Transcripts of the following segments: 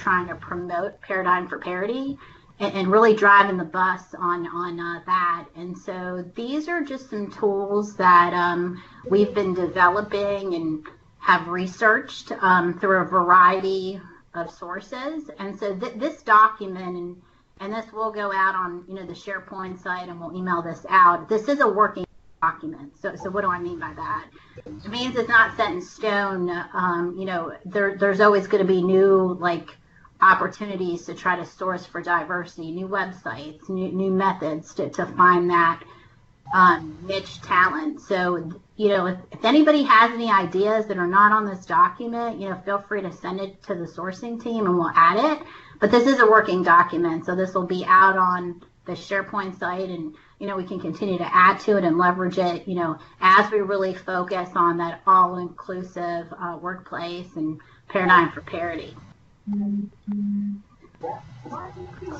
trying to promote Paradigm for Parity and really driving the bus on that. And so these are just some tools that we've been developing and have researched through a variety of sources. And so this document, and this will go out on the SharePoint site, and we'll email this out. This is a working document. So what do I mean by that? It means it's not set in stone. There's always going to be new opportunities to try to source for diversity, new websites, new methods to find that niche talent. So if anybody has any ideas that are not on this document, feel free to send it to the sourcing team and we'll add it. But this is a working document, so this will be out on the SharePoint site, and we can continue to add to it and leverage it, as we really focus on that all-inclusive workplace and Paradigm for Parity.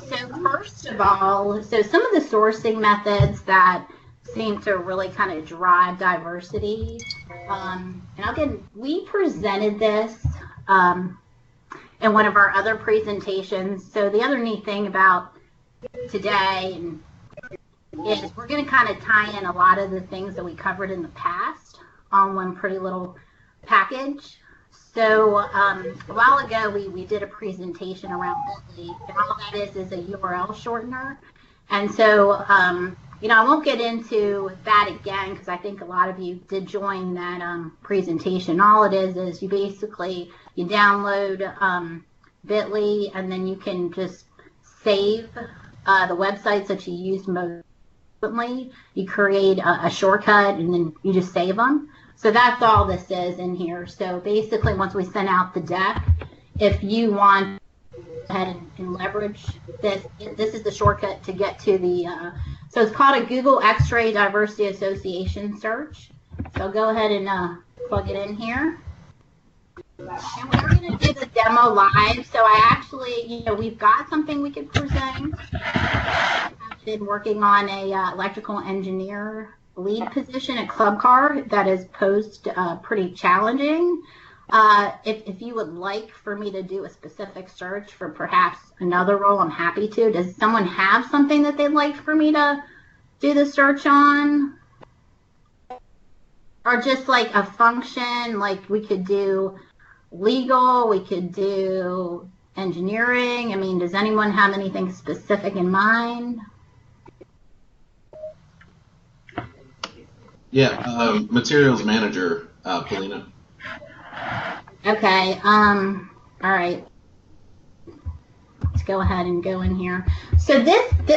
So first of all, some of the sourcing methods that seem to really kind of drive diversity, and again, we presented this in one of our other presentations. So the other neat thing about today is we're going to kind of tie in a lot of the things that we covered in the past on one pretty little package. So a while ago, we did a presentation around Bitly, and all that is a URL shortener. And so, I won't get into that again because I think a lot of you did join that presentation. All it is you basically, you download Bitly, and then you can just save the websites that you use most frequently. You create a shortcut, and then you just save them. So that's all this is in here. So basically, once we send out the deck, if you want to go ahead and leverage this is the shortcut to get to the, so it's called a Google X-Ray Diversity Association search. So go ahead and plug it in here. And we're going to do the demo live. So I actually, we've got something we could present. I've been working on a electrical engineer lead position at Club Car that is posed pretty challenging. If you would like for me to do a specific search for perhaps another role, I'm happy to. Does someone have something that they'd like for me to do the search on? Or just like a function, like we could do legal, we could do engineering. I mean, does anyone have anything specific in mind? Yeah, materials manager, Polina. Okay, all right. Let's go ahead and go in here. So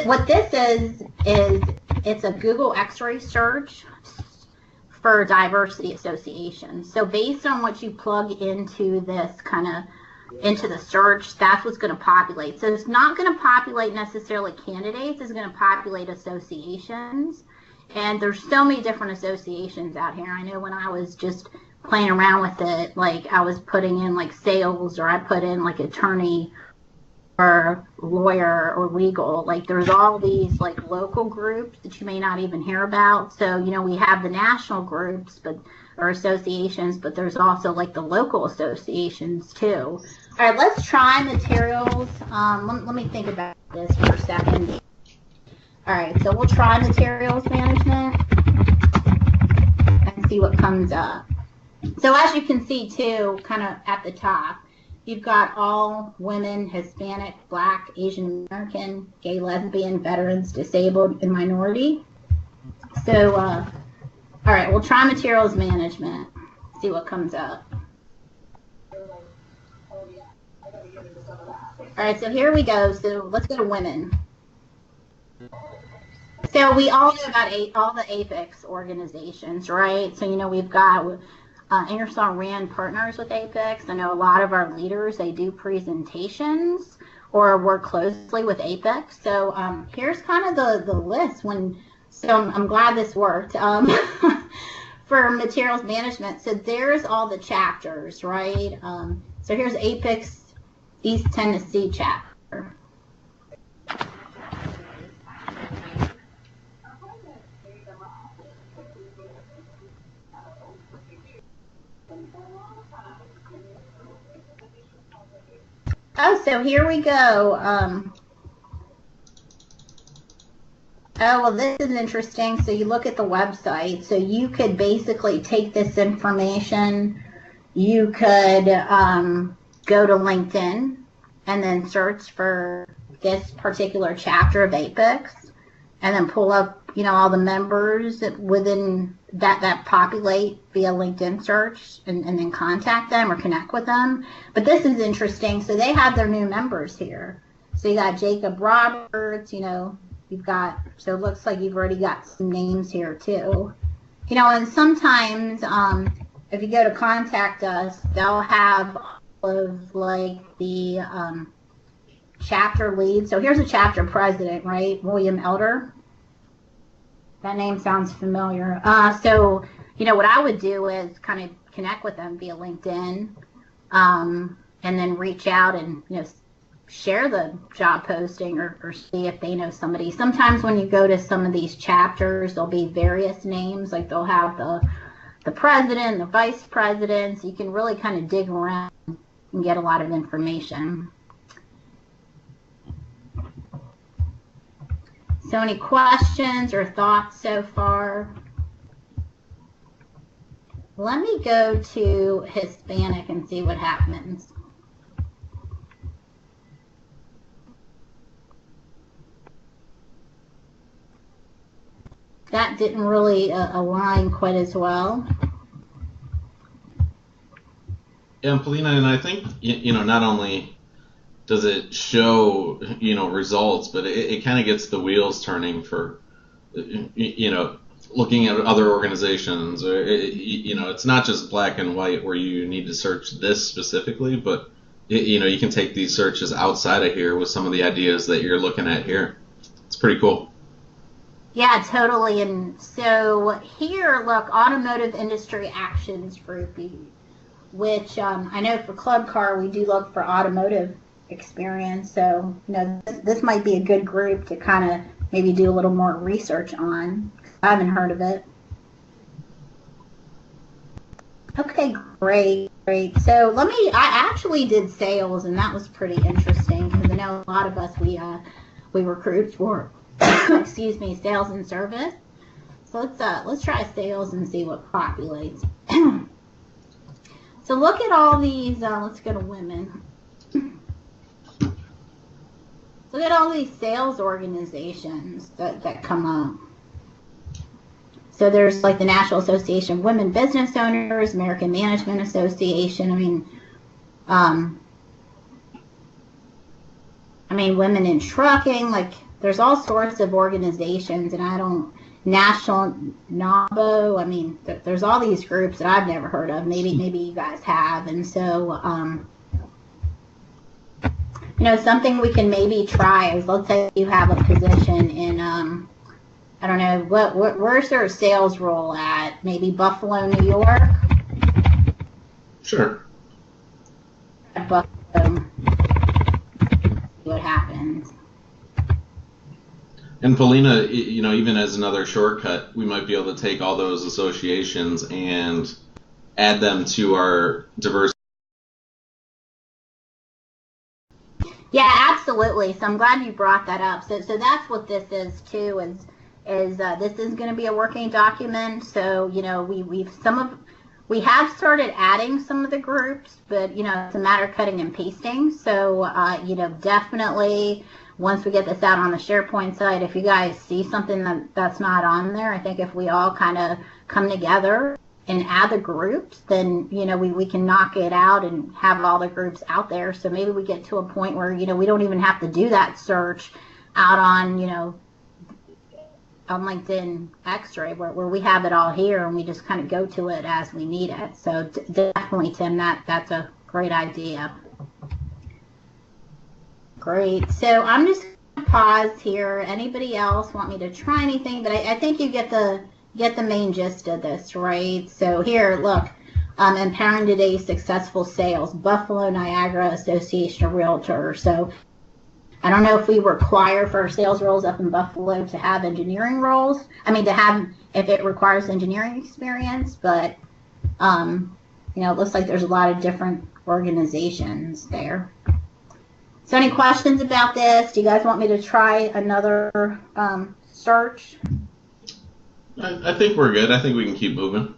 what this is it's a Google X-ray search for diversity association. So based on what you plug into this into the search, that's what's going to populate. So it's not going to populate necessarily candidates, it's going to populate associations. And there's so many different associations out here. I know when I was just playing around with it, I was putting in sales, or I put in attorney or lawyer or legal. There's all these local groups that you may not even hear about. So, we have the national groups or associations, but there's also the local associations too. All right, let's try materials. Let me think about this for a second. All right, so we'll try materials management and see what comes up. So as you can see too, kind of at the top, you've got all women, Hispanic, Black, Asian American, gay, lesbian, veterans, disabled, and minority. So, all right, we'll try materials management, see what comes up. All right, so here we go. So let's go to women. So we all know about all the APEX organizations, right? So, we've got Ingersoll Rand partners with APEX. I know a lot of our leaders, they do presentations or work closely with APEX. So here's kind of the list. So I'm glad this worked for materials management. So there's all the chapters, right? So here's APEX East Tennessee chapter. Oh, so here we go. Oh, well, this is interesting. So you look at the website. So you could basically take this information. You could go to LinkedIn and then search for this particular chapter of APEX and then pull up, all the members within that populate via LinkedIn search and then contact them or connect with them. But this is interesting. So they have their new members here. So you got Jacob Roberts, you've got, so it looks like you've already got some names here too. And sometimes if you go to contact us, they'll have all of like the chapter lead. So here's a chapter president, right? William Elder. That name sounds familiar. So, what I would do is kind of connect with them via LinkedIn and then reach out and, share the job posting or see if they know somebody. Sometimes when you go to some of these chapters, there'll be various names. Like they'll have the president, the vice president. So you can really kind of dig around and get a lot of information. So any questions or thoughts so far? Let me go to Hispanic and see what happens. That didn't really align quite as well. Yeah, and Polina, and I think, not only does it show, results, but it kind of gets the wheels turning for, looking at other organizations. Or it's not just black and white where you need to search this specifically, but, you can take these searches outside of here with some of the ideas that you're looking at here. It's pretty cool. Yeah, totally. And so here, look, Automotive Industry Actions Group, which I know for Club Car, we do look for automotive experience. So, this might be a good group to kind of maybe do a little more research on. I haven't heard of it. Okay, great. So I actually did sales, and that was pretty interesting because I know a lot of us, we recruit for excuse me, sales and service. So let's try sales and see what populates. So look at all these, let's go to women. Look at all these sales organizations that come up. So there's like the National Association of Women Business Owners, American Management Association. I mean, Women in Trucking, like there's all sorts of organizations, and National NABO, there's all these groups that I've never heard of. Maybe you guys have. And so, something we can maybe try is, let's say you have a position in, I don't know, where's their sales role at? Maybe Buffalo, New York? Sure. Buffalo. See what happens. And Polina, even as another shortcut, we might be able to take all those associations and add them to our diverse. Yeah, absolutely. So I'm glad you brought that up. So that's what this is too. Is this is going to be a working document. So we have started adding some of the groups, but it's a matter of cutting and pasting. So definitely. Once we get this out on the SharePoint site, if you guys see something that's not on there, I think if we all kind of come together and add the groups, then, we can knock it out and have all the groups out there. So maybe we get to a point where, we don't even have to do that search out on, on LinkedIn X-Ray where we have it all here and we just kind of go to it as we need it. So definitely, Tim, that's a great idea. Great. So I'm just going to pause here. Anybody else want me to try anything? But I think you get the main gist of this, right? So here, look, Empowering Today's Successful Sales, Buffalo Niagara Association of Realtors. So I don't know if we require for our sales roles up in Buffalo to have engineering roles. To have, if it requires engineering experience, but, it looks like there's a lot of different organizations there. So any questions about this? Do you guys want me to try another search? I think we're good. I think we can keep moving.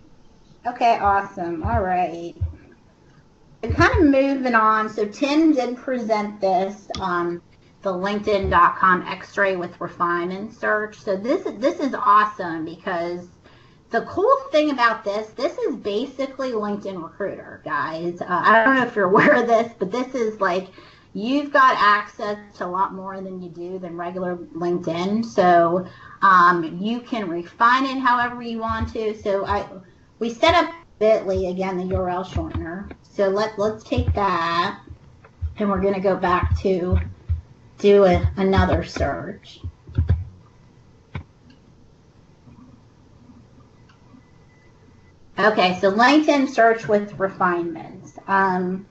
Okay, awesome. All right. And kind of moving on. So Tim did present this on the LinkedIn.com X-ray with refinement search. So this is awesome because the cool thing about this is basically LinkedIn Recruiter, guys. I don't know if you're aware of this, but this is like you've got access to a lot more than you do than regular LinkedIn. So you can refine it however you want to. So we set up Bitly, again, the URL shortener. So let's take that, and we're going to go back to do another search. Okay, so LinkedIn search with refinements. So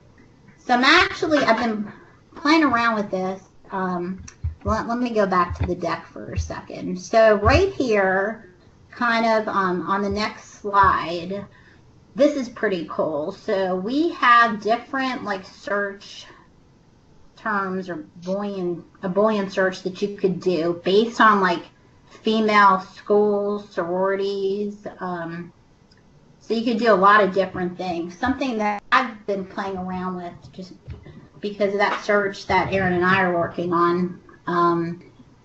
I've been playing around with this. Let me go back to the deck for a second. So right here, kind of on the next slide, this is pretty cool. So we have different like search terms or a Boolean search that you could do based on like female schools, sororities. So you could do a lot of different things. Something that I've been playing around with just because of that search that Aaron and I are working on.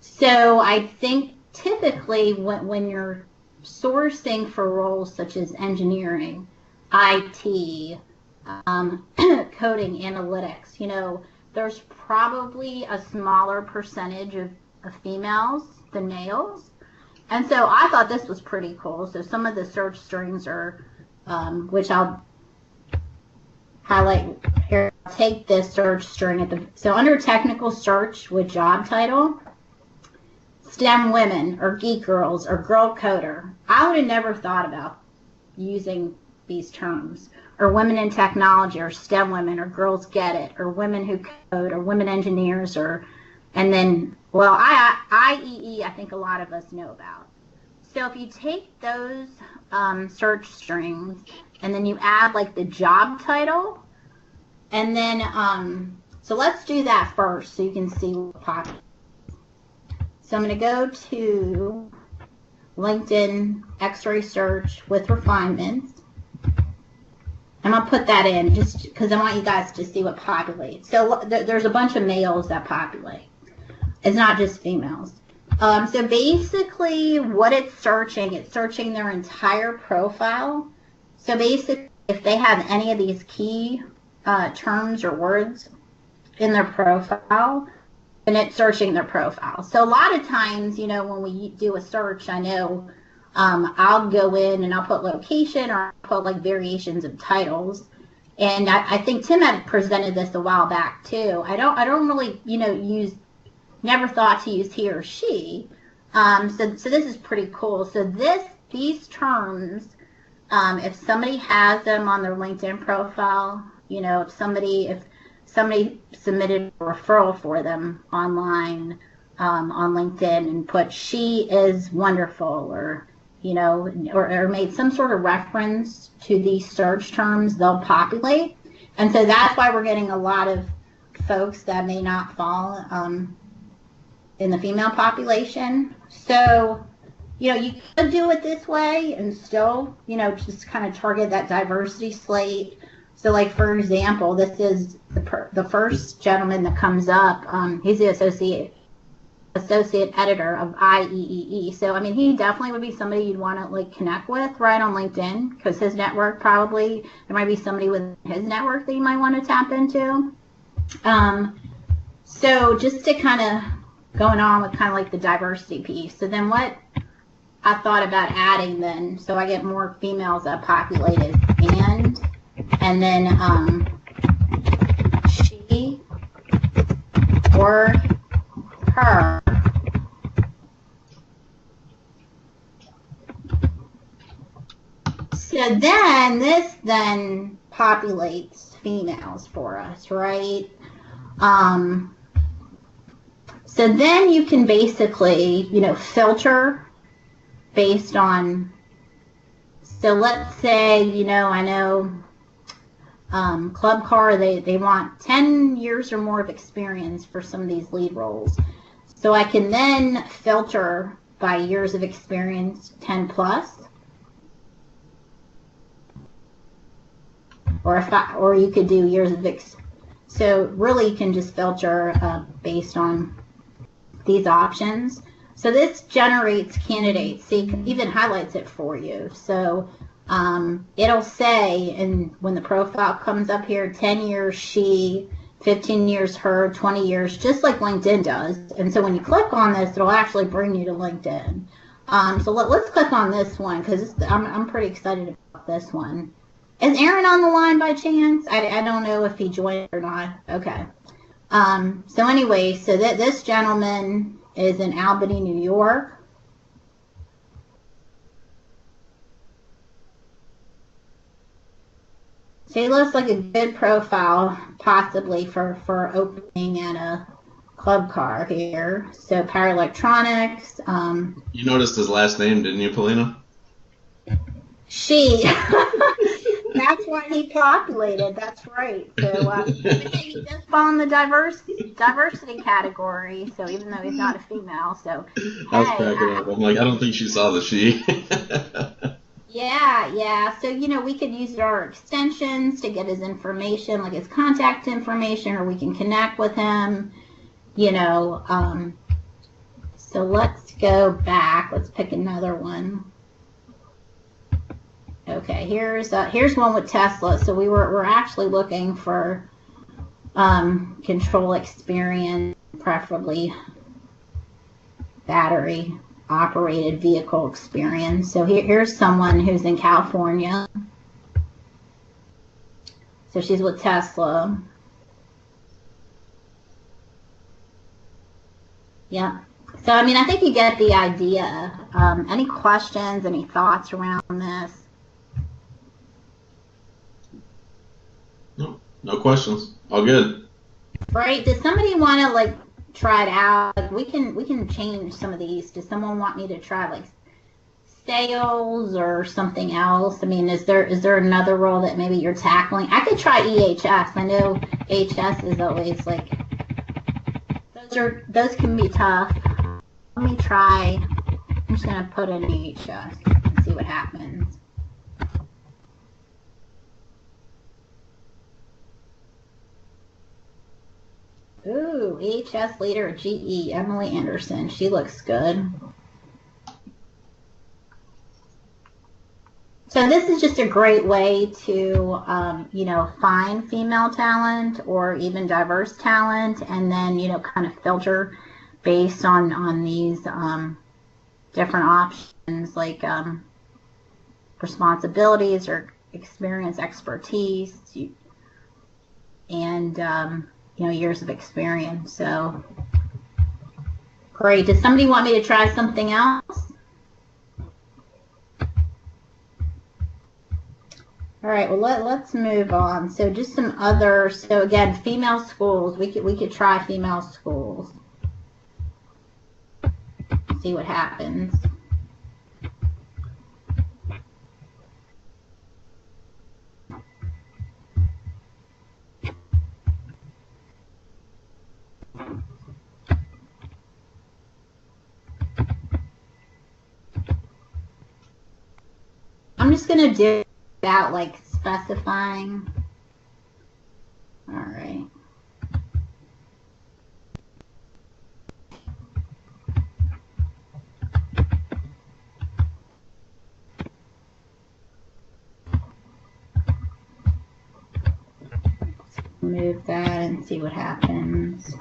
So I think typically when you're sourcing for roles such as engineering, IT, coding, analytics, there's probably a smaller percentage of females than males. And so I thought this was pretty cool. So some of the search strings are, which I'll highlight here. I'll take this search string so under technical search with job title, STEM women or geek girls or girl coder. I would have never thought about using these terms, or women in technology or STEM women or girls get it or women who code or women engineers and then IEE I think a lot of us know about. So if you take those search strings and then you add like the job title and then so let's do that first so you can see what pops. So I'm going to go to LinkedIn X-ray search with refinements. I'm going to put that in just because I want you guys to see what populates. So there's a bunch of males that populate. It's not just females. So basically what it's searching their entire profile. So basically if they have any of these key terms or words in their profile, then it's searching their profile. So a lot of times, when we do a search, I know I'll go in and I'll put location or I'll put like variations of titles. And I think Tim had presented this a while back too. I don't really, never thought to use he or she. So this is pretty cool. So these terms, if somebody has them on their LinkedIn profile, if somebody submitted a referral for them online on LinkedIn and put she is wonderful or made some sort of reference to these search terms, they'll populate. And so that's why we're getting a lot of folks that may not fall in the female population. So, you could do it this way and still, just kind of target that diversity slate. So like, for example, this is the first gentleman that comes up. He's the associate editor of IEEE. So, I mean, he definitely would be somebody you'd want to like connect with right on LinkedIn because his network there might be somebody with his network that you might want to tap into. So just to kind of going on with kind of like the diversity piece. So then what I thought about adding then, so I get more females that populated and then she or her. So then this populates females for us, right? So then you can basically, filter based on, so let's say, I know Club car, they want 10 years or more of experience for some of these lead roles. So I can then filter by years of experience, 10 plus. Or you could do years of so really you can just filter based on these options. So this generates candidates. See, it even highlights it for you. So it'll say, and when the profile comes up here, 10 years she, 15 years her, 20 years, just like LinkedIn does. And so when you click on this, it'll actually bring you to LinkedIn. So let's click on this one because I'm pretty excited about this one. Is Aaron on the line by chance? I don't know if he joined or not. Okay. So anyway, so this gentleman is in Albany, New York. So he looks like a good profile, possibly for opening at a club car here. So power electronics. You noticed his last name, didn't you, Polina? She. That's why he populated. That's right. So he does fall in the diversity category. So even though he's not a female, so I was cracking up. I'm like, I don't think she saw the she. Yeah. So we could use our extensions to get his information, like his contact information, or we can connect with him. So let's go back. Let's pick another one. Okay, here's one with Tesla. So we're actually looking for control experience, preferably battery operated vehicle experience. So here's someone who's in California. So she's with Tesla. Yeah. So I think you get the idea. Any questions? Any thoughts around this? No questions. All good. Right. Does somebody want to try it out? Like, we can change some of these. Does someone want me to try sales or something else? Is there another role that maybe you're tackling? I could try EHS. I know HS is always those can be tough. Let me try. I'm just gonna put in EHS and see what happens. Ooh, EHS leader at GE, Emily Anderson. She looks good. So this is just a great way to, find female talent or even diverse talent, and then, kind of filter based on these different options like responsibilities or experience, expertise, and years of experience. So great. Does somebody want me to try something else? All right, well let's move on. So just some other. So again, female schools. We could try female schools. See what happens. I'm just gonna do that specifying. All right. Move that and see what happens.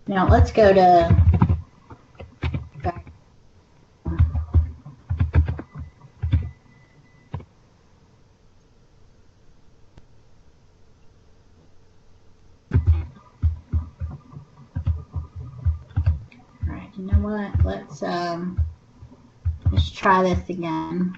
Now let's go to back. Alright, you know what? Let's try this again.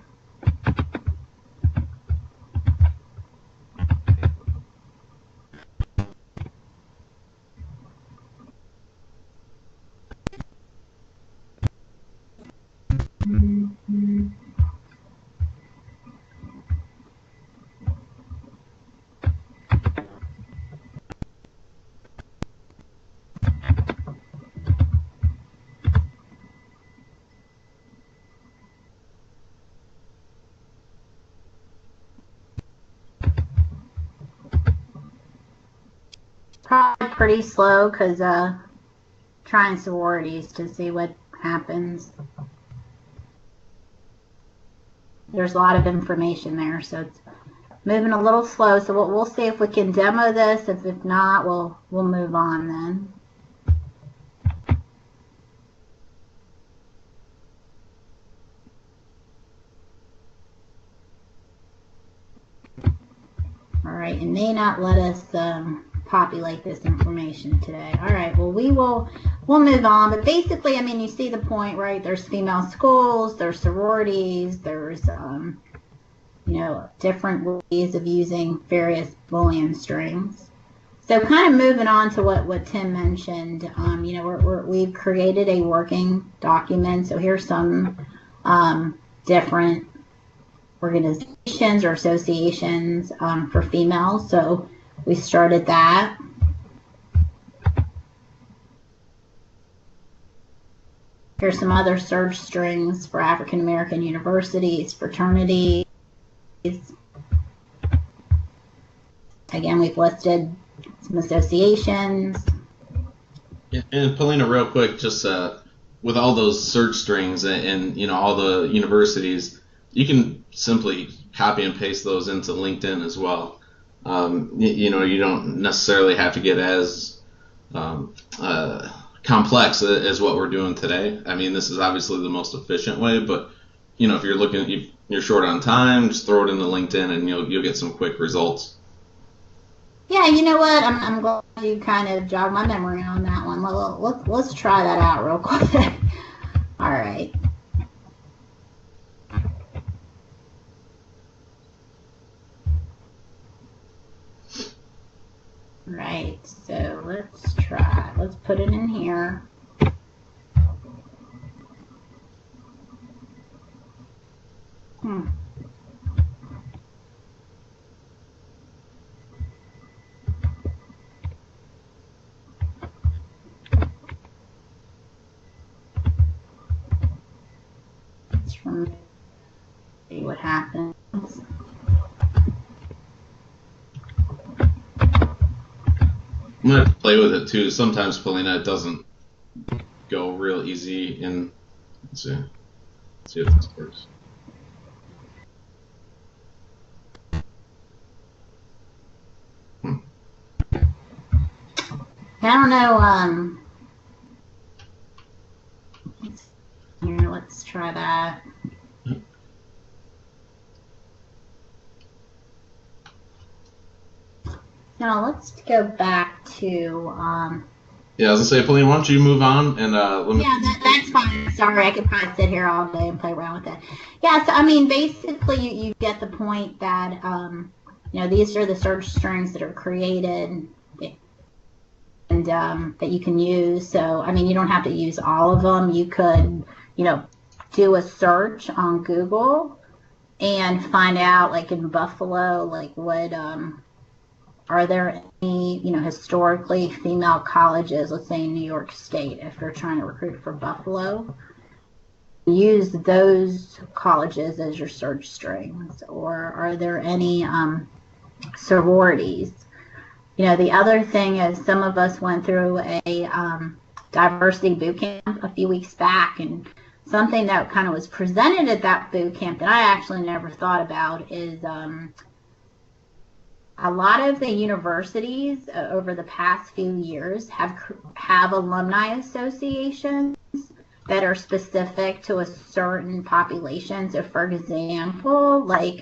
Probably pretty slow because trying sororities to see what happens. There's a lot of information there, so it's moving a little slow. So we'll see if we can demo this. If not, we'll move on then. All right, it may not let us populate this information today. All right, well we'll move on. But basically, I mean, you see the point, right? There's female schools, there's sororities, there's you know, different ways of using various Boolean strings. So kind of moving on to what Tim mentioned, you know, we've created a working document. So here's some different organizations or associations for females. So we started that. Here's some other search strings for African American universities, fraternities. Again, we've listed some associations. Yeah, and Paulina, real quick, just with all those search strings and you know all the universities, you can simply copy and paste those into LinkedIn as well. You know, you don't necessarily have to get as complex as what we're doing today. I mean, this is obviously the most efficient way, but you know, if you're short on time, just throw it into LinkedIn and you'll get some quick results. Yeah, you know what? I'm glad you kind of jogged my memory on that one. Let's try that out real quick. All right. Right, so let's try. Let's put it in here. Let's see what happens. I'm going to play with it too. Sometimes, Paulina, it doesn't go real easy. And let's see if this works. I don't know. Here, let's try that. Now let's go back to. Yeah, I was gonna say, Paulina, why don't you move on and let me. Yeah, that's fine. Sorry, I could probably sit here all day and play around with it. Yeah, so I mean, basically, you get the point that you know, these are the search strings that are created and that you can use. So I mean, you don't have to use all of them. You could, you know, do a search on Google and find out, like in Buffalo, like what are there any, you know, historically female colleges, let's say in New York State, if you're trying to recruit for Buffalo, use those colleges as your search strings. Or are there any sororities? You know, the other thing is some of us went through a diversity boot camp a few weeks back, and something that kind of was presented at that boot camp that I actually never thought about is a lot of the universities over the past few years have alumni associations that are specific to a certain population. So for example, like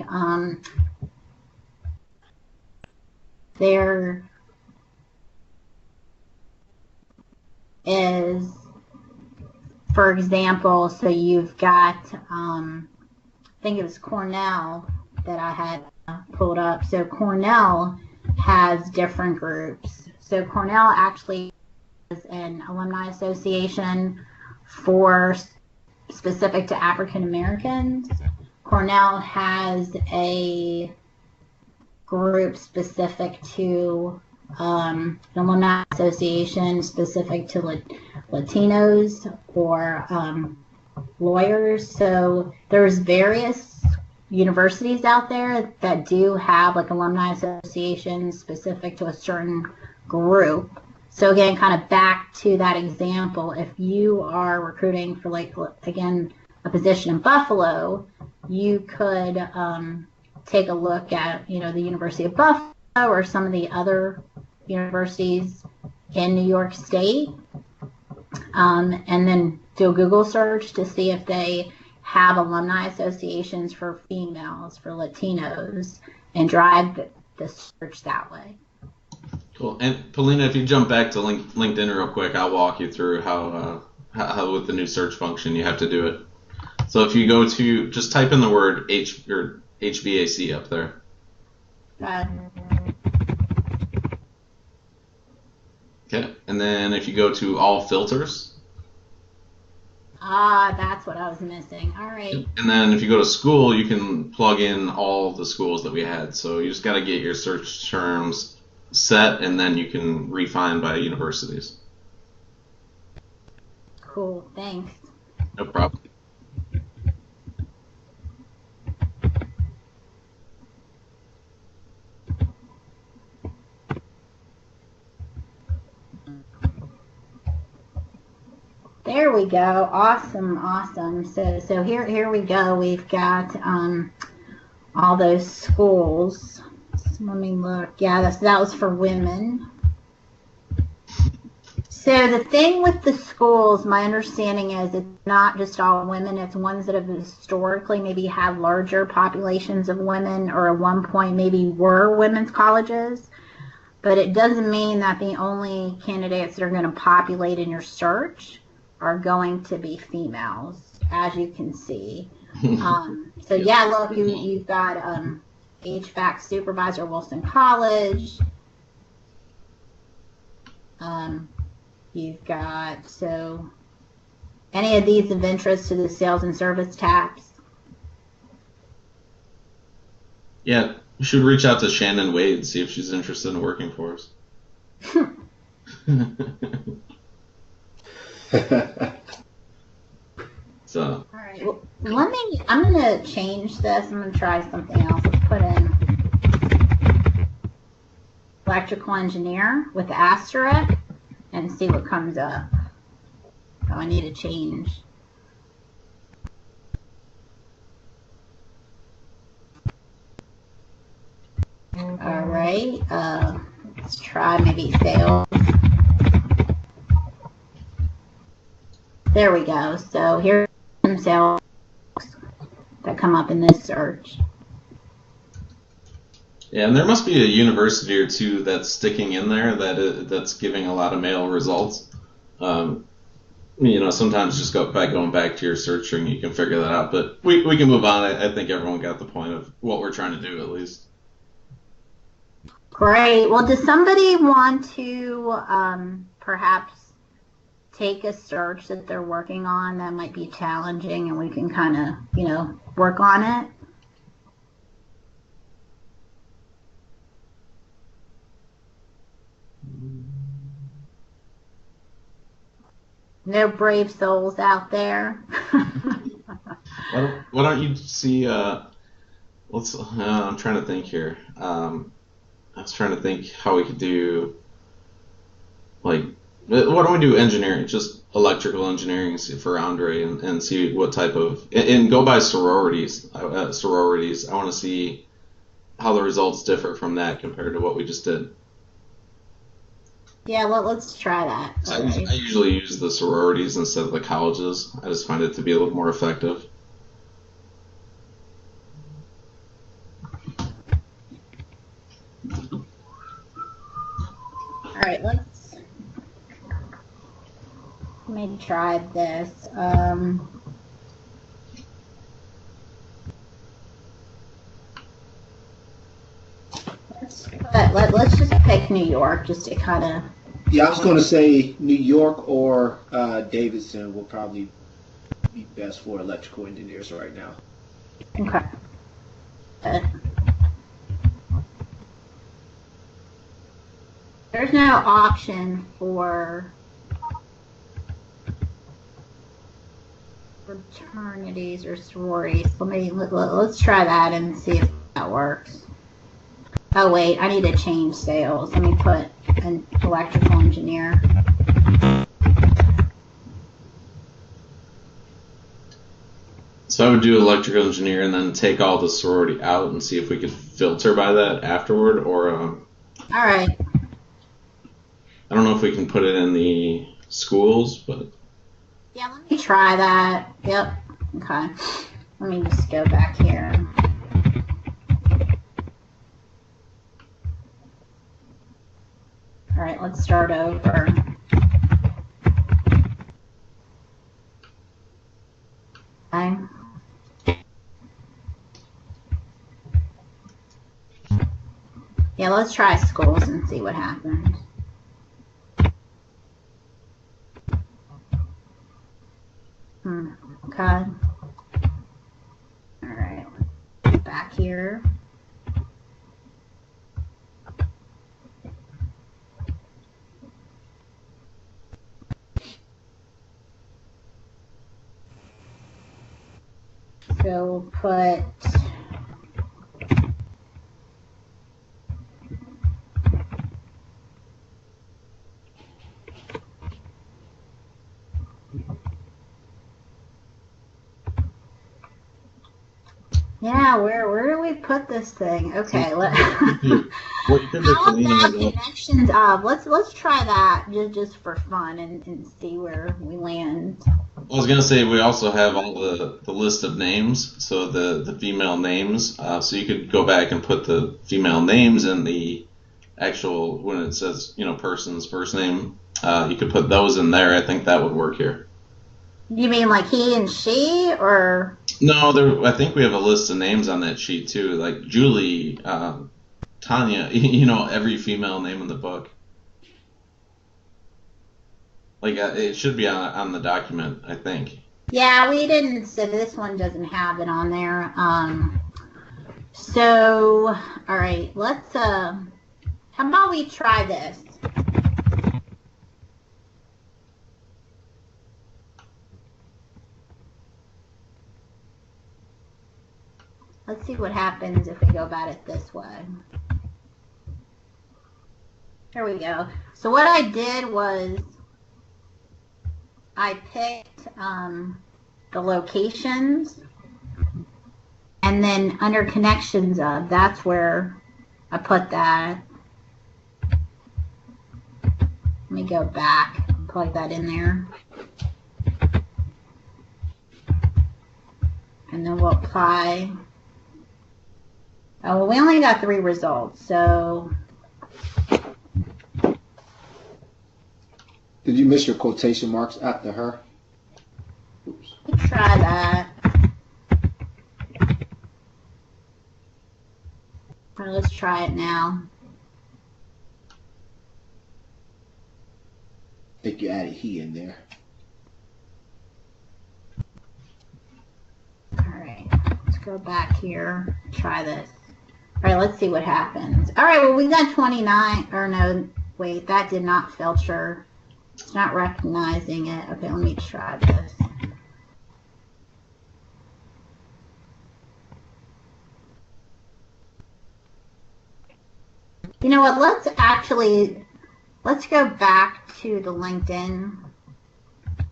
there is, for example, so you've got, I think it was Cornell that I had pulled up. So Cornell has different groups. So Cornell actually has an alumni association for specific to African Americans. Cornell has a group specific to an alumni association specific to Latinos or lawyers. So there's various universities out there that do have like alumni associations specific to a certain group. So again, kind of back to that example, if you are recruiting for, like, again, a position in Buffalo, you could take a look at, the University of Buffalo or some of the other universities in New York State, and then do a Google search to see if they have alumni associations for females, for Latinos, and drive the search that way. Cool. And Polina, if you jump back to LinkedIn real quick, I'll walk you through how with the new search function you have to do it. So if you go to, just type in the word HVAC up there. Okay. And then if you go to all filters. That's what I was missing. All right. And then if you go to school, you can plug in all the schools that we had. So you just got to get your search terms set, and then you can refine by universities. Cool. Thanks. No problem. There we go. Awesome. So here we go. We've got all those schools. So let me look. Yeah, that was for women. So the thing with the schools, my understanding is it's not just all women. It's ones that have historically maybe had larger populations of women, or at one point maybe were women's colleges. But it doesn't mean that the only candidates that are going to populate in your search are going to be females, as you can see. So yeah, look, you've got HVAC supervisor, Wilson College. You've got, so any of these of interest to the sales and service tabs? Yeah, you should reach out to Shannon Wade and see if she's interested in working for us. So. All right. Well, I'm going to change this. I'm going to try something else. Let's put in electrical engineer with the asterisk and see what comes up. Oh, I need to change. All right. Let's try maybe sales. There we go. So here's some sales that come up in this search. Yeah, and there must be a university or two that's sticking in there that's giving a lot of male results. Sometimes just by going back to your search string, you can figure that out. But we can move on. I think everyone got the point of what we're trying to do, at least. Great. Well, does somebody want to perhaps take a search that they're working on that might be challenging, and we can kind of, work on it? No brave souls out there. Why don't you see? I'm trying to think here. I was trying to think how we could do, like, why don't we do engineering, just electrical engineering for Andre, and see what type of, and go by sororities. I want to see how the results differ from that compared to what we just did. Yeah, let's try that. I usually use the sororities instead of the colleges. I just find it to be a little more effective. All right, let's maybe try this. Let's just pick New York just to kind of. Yeah, I was going to say New York or Davidson will probably be best for electrical engineers right now. Okay. There's no option for fraternities or sororities. Let's try that and see if that works. Oh wait, I need to change sales. Let me put an electrical engineer. So I would do electrical engineer and then take all the sorority out and see if we could filter by that afterward, or All right. I don't know if we can put it in the schools, but Yeah, let me try that. Yep. Okay. Let me just go back here. All right, let's start over. Okay. Yeah, let's try schools and see what happens. Okay. All right. Back here. So we'll put yeah, where do we put this thing? Okay, well, you could how just, about connections of? Let's try that just for fun and see where we land. I was gonna say we also have all the list of names, so the female names. So you could go back and put the female names in the actual when it says person's first name. You could put those in there. I think that would work here. You mean like he and she, or? No, I think we have a list of names on that sheet too, like Julie, Tanya. Every female name in the book. Like it should be on the document, I think. Yeah, we didn't. So this one doesn't have it on there. So all right, let's. How about we try this? Let's see what happens if we go about it this way. Here we go. So what I did was I picked the locations, and then under connections of, that's where I put that. Let me go back and plug that in there. And then we'll apply. Oh, well, we only got 3 results, so. Did you miss your quotation marks after her? Oops. Let's try that. All right, let's try it now. I think you added he in there. All right, let's go back here. Try this. All right, let's see what happens. All right, well, we got 29. Or no, wait, that did not filter. It's not recognizing it. Okay, let me try this. You know what? Let's go back to the LinkedIn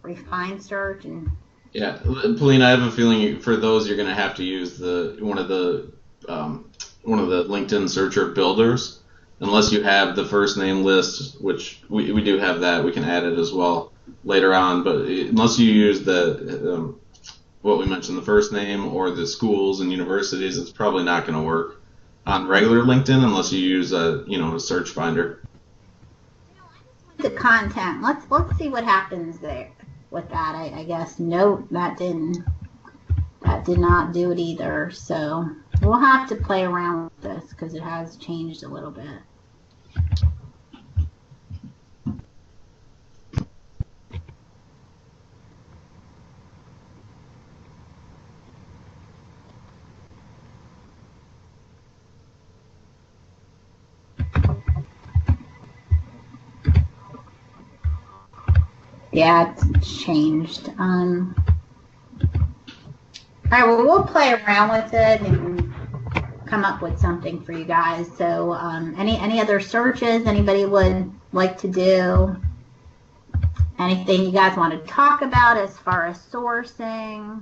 refine search and. Yeah, Paulina, I have a feeling for those you're going to have to use one of the LinkedIn searcher builders, unless you have the first name list, which we do have that. We can add it as well later on, but unless you use the what we mentioned, the first name or the schools and universities, it's probably not going to work on regular LinkedIn unless you use a search finder. The content. Let's see what happens there with that. I guess nope, that did not do it either. So we'll have to play around with this because it has changed a little bit. Yeah, it's changed. All right, well, we'll play around with it and come up with something for you guys. So any other searches anybody would like to do? Anything you guys want to talk about as far as sourcing?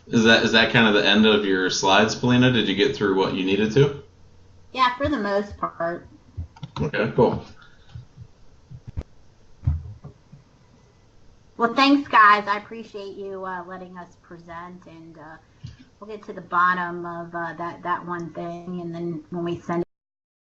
Is that kind of the end of your slides, Polina? Did you get through what you needed to? Yeah, for the most part. Okay, cool. Well, thanks, guys. I appreciate you letting us present, and we'll get to the bottom of that one thing, and then when we send